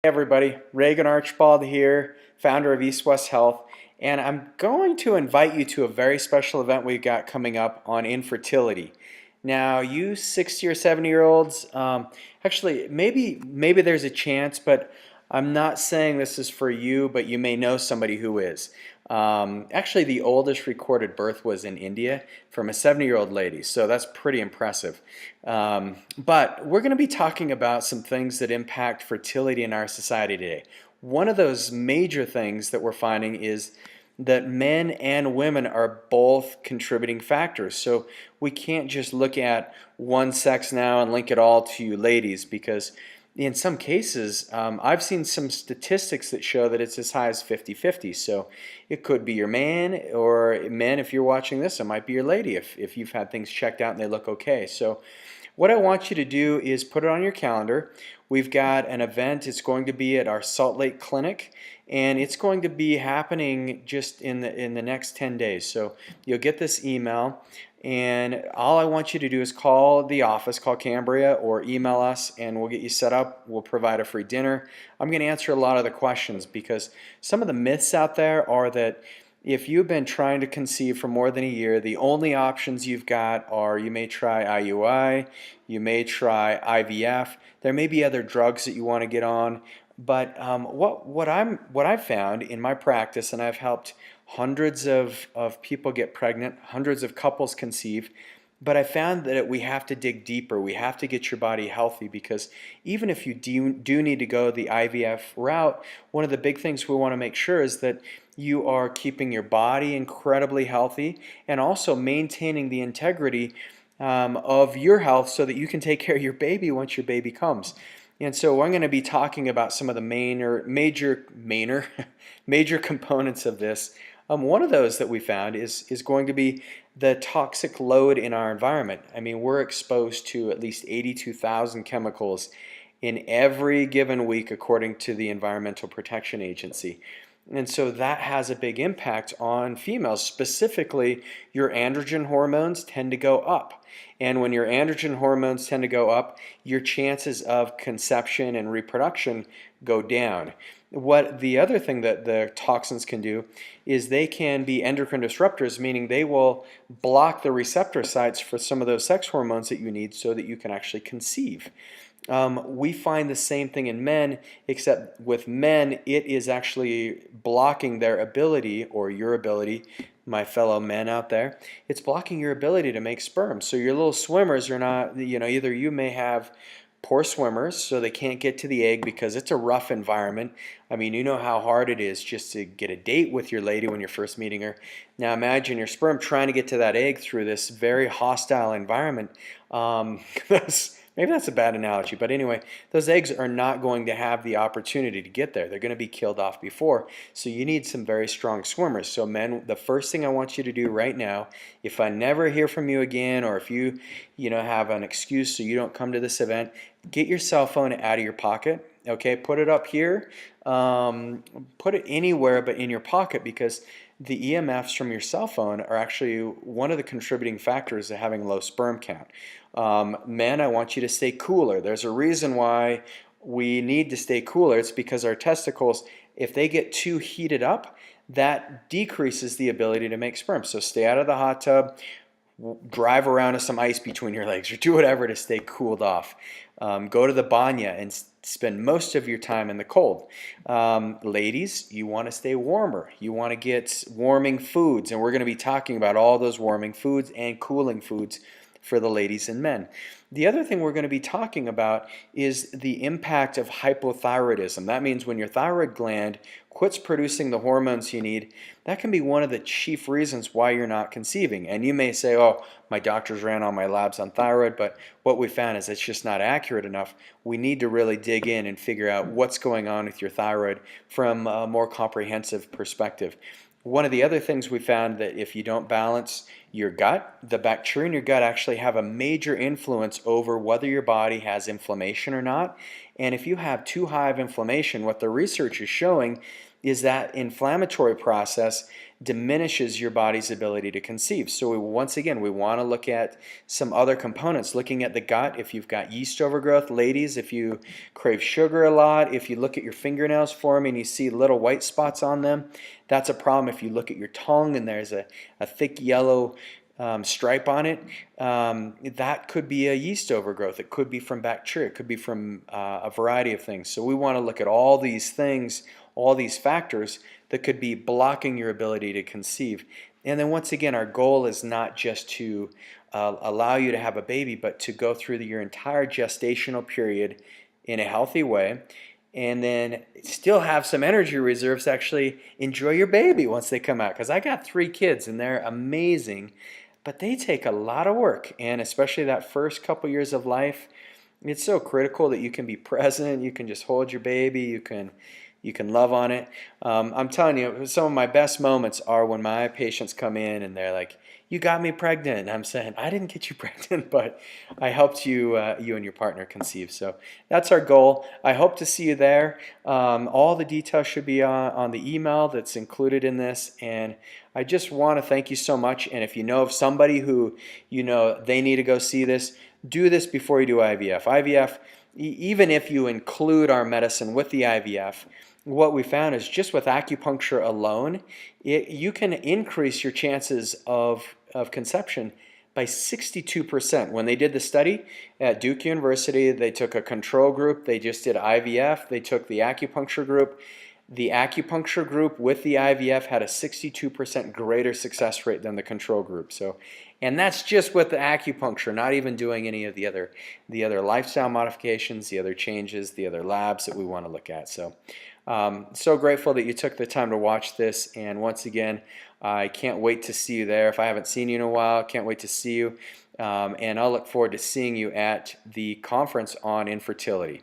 Hey everybody, Regan Archibald here, founder of East West Health, and I'm going to invite you to a very special event we've got coming up on infertility. Now, you 60 or 70-year-olds, actually, maybe there's a chance, but I'm not saying this is for you, but you may know somebody who is. Actually, the oldest recorded birth was in India from a 70-year-old lady, so that's pretty impressive. But we're going to be talking about some things that impact fertility in our society today. One of those major things that we're finding is that men and women are both contributing factors. So we can't just look at one sex now and link it all to you ladies, because in some cases, I've seen some statistics that show that it's as high as 50-50. So it could be your man, or men, if you're watching this, it might be your lady if you've had things checked out and they look okay. So what I want you to do is put it on your calendar. We've got an event. It's going to be at our Salt Lake Clinic, and it's going to be happening just in the next 10 days. So you'll get this email, and all I want you to do is call the office, call Cambria, or email us, and we'll get you set up. We'll provide a free dinner. I'm going to answer a lot of the questions, because some of the myths out there are that if you've been trying to conceive for more than a year, the only options you've got are you may try IUI, you may try IVF, there may be other drugs that you want to get on, but what I've found in my practice, and I've helped hundreds of people get pregnant, hundreds of couples conceive, but I found that we have to dig deeper. We have to get your body healthy, because even if you do need to go the IVF route, one of the big things we want to make sure is that you are keeping your body incredibly healthy and also maintaining the integrity of your health so that you can take care of your baby once your baby comes. And so I'm going to be talking about some of the major components of this. One of those that we found is going to be the toxic load in our environment. I mean, we're exposed to at least 82,000 chemicals in every given week, according to the Environmental Protection Agency. And so that has a big impact on females. Specifically, your androgen hormones tend to go up. And when your androgen hormones tend to go up, your chances of conception and reproduction go down. What the other thing that the toxins can do is they can be endocrine disruptors, meaning they will block the receptor sites for some of those sex hormones that you need so that you can actually conceive. We find the same thing in men, except with men, it is actually blocking their ability, or your ability, my fellow men out there, it's blocking your ability to make sperm. So your little swimmers are not, either you may have poor swimmers, so they can't get to the egg because it's a rough environment. I mean, you know how hard it is just to get a date with your lady when you're first meeting her. Now imagine your sperm trying to get to that egg through this very hostile environment. Maybe that's a bad analogy, but anyway, those eggs are not going to have the opportunity to get there. They're going to be killed off before. So you need some very strong swimmers. So men, the first thing I want you to do right now, if I never hear from you again, or if you have an excuse so you don't come to this event, get your cell phone out of your pocket. Okay, put it up here. Put it anywhere but in your pocket, because the EMFs from your cell phone are actually one of the contributing factors to having low sperm count. Men, I want you to stay cooler. There's a reason why we need to stay cooler. It's because our testicles, if they get too heated up, that decreases the ability to make sperm. So stay out of the hot tub, drive around with some ice between your legs, or do whatever to stay cooled off. Go to the banya and spend most of your time in the cold. Ladies, you want to stay warmer. You want to get warming foods, and we're going to be talking about all those warming foods and cooling foods for the ladies and men. The other thing we're going to be talking about is the impact of hypothyroidism. That means when your thyroid gland quits producing the hormones you need, that can be one of the chief reasons why you're not conceiving. And you may say, oh, my doctors ran all my labs on thyroid, but what we found is it's just not accurate enough. We need to really dig in and figure out what's going on with your thyroid from a more comprehensive perspective. One of the other things we found, that if you don't balance your gut, the bacteria in your gut actually have a major influence over whether your body has inflammation or not. And if you have too high of inflammation, what the research is showing is that inflammatory process diminishes your body's ability to conceive. So once again, we want to look at some other components, looking at the gut. If you've got yeast overgrowth, ladies, if you crave sugar a lot, if you look at your fingernails for me and you see little white spots on them, that's a problem. If you look at your tongue and there's a thick yellow stripe on it, that could be a yeast overgrowth. It could be from bacteria. It could be from a variety of things. So we want to look at all these things, all these factors that could be blocking your ability to conceive. And then once again, our goal is not just to allow you to have a baby, but to go through your entire gestational period in a healthy way, and then still have some energy reserves to actually enjoy your baby once they come out. Because I got 3 kids and they're amazing, but they take a lot of work, and especially that first couple years of life, it's so critical that you can be present, you can just hold your baby, you can love on it. I'm telling you, some of my best moments are when my patients come in and they're like, "You got me pregnant." And I'm saying, "I didn't get you pregnant, but I helped you, you and your partner conceive." So that's our goal. I hope to see you there. All the details should be on the email that's included in this. And I just want to thank you so much. And if you know of somebody who you know they need to go see this, do this before you do IVF. IVF, even if you include our medicine with the IVF, what we found is just with acupuncture alone, you can increase your chances of conception by 62%. When they did the study at Duke University, they took a control group, they just did IVF, they took the acupuncture group. The acupuncture group with the IVF had a 62% greater success rate than the control group. So, and that's just with the acupuncture, not even doing any of the other lifestyle modifications, the other changes, the other labs that we want to look at. So, so grateful that you took the time to watch this. And once again, I can't wait to see you there. If I haven't seen you in a while, can't wait to see you. And I'll look forward to seeing you at the conference on infertility.